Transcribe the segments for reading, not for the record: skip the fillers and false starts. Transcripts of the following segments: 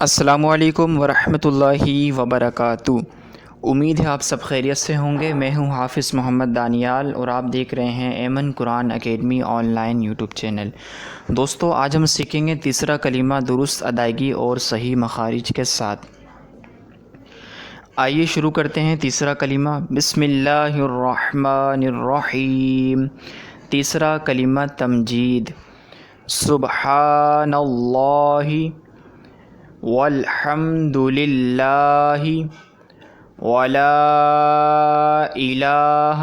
السلام علیکم ورحمۃ اللہ وبرکاتہ۔ امید ہے آپ سب خیریت سے ہوں گے۔ میں ہوں حافظ محمد دانیال اور آپ دیکھ رہے ہیں Aiman Quran academy online YouTube channel. دوستو، آج ہم سیکھیں گے تیسرا کلمہ درست ادائیگی اور صحیح مخارج کے ساتھ۔ آئیے شروع کرتے ہیں تیسرا کلمہ۔ بسم اللہ الرحمن الرحیم۔ تیسرا کلمہ تمجید۔ سبحان اللہ والحمد للہ ولا الہ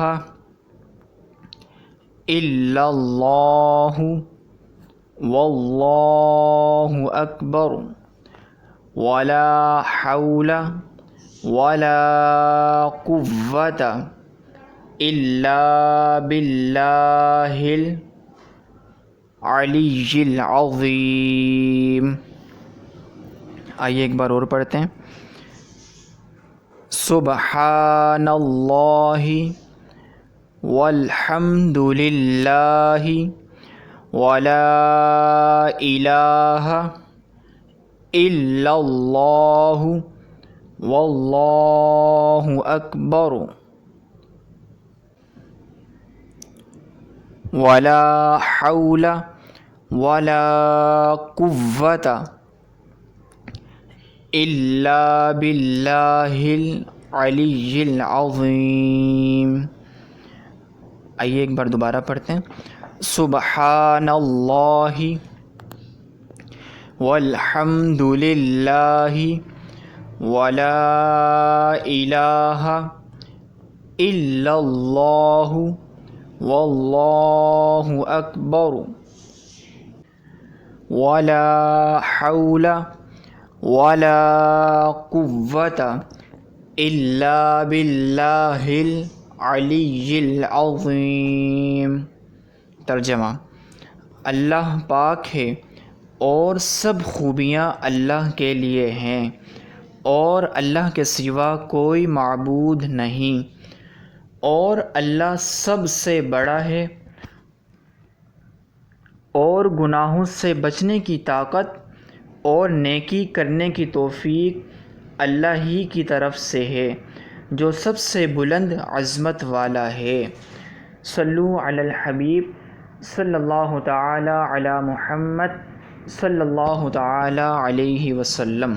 الا اللہ واللہ اکبر ولا حول ولا قوة الا باللہ العلی العظیم۔ آئیے ایک بار اور پڑھتے ہیں۔ سبحان اللہ والحمد للہ ولا الہ الا اللہ واللہ اکبر ولا حول ولا قوة الا باللہ العلی العظیم۔ آئیے ایک بار دوبارہ پڑھتے ہیں۔ سبحان اللہ والحمد للہ ولا الہ الا اللہ واللہ اکبر ولا حول ولا قوة الا باللہ العلی العظیم۔ ترجمہ: اللہ پاک ہے اور سب خوبیاں اللہ کے لیے ہیں، اور اللہ کے سوا کوئی معبود نہیں، اور اللہ سب سے بڑا ہے، اور گناہوں سے بچنے کی طاقت اور نیکی کرنے کی توفیق اللہ ہی کی طرف سے ہے، جو سب سے بلند عظمت والا ہے۔ صلو علی الحبیب صلی اللہ تعالی علی محمد صلی اللہ تعالی علیہ وسلم۔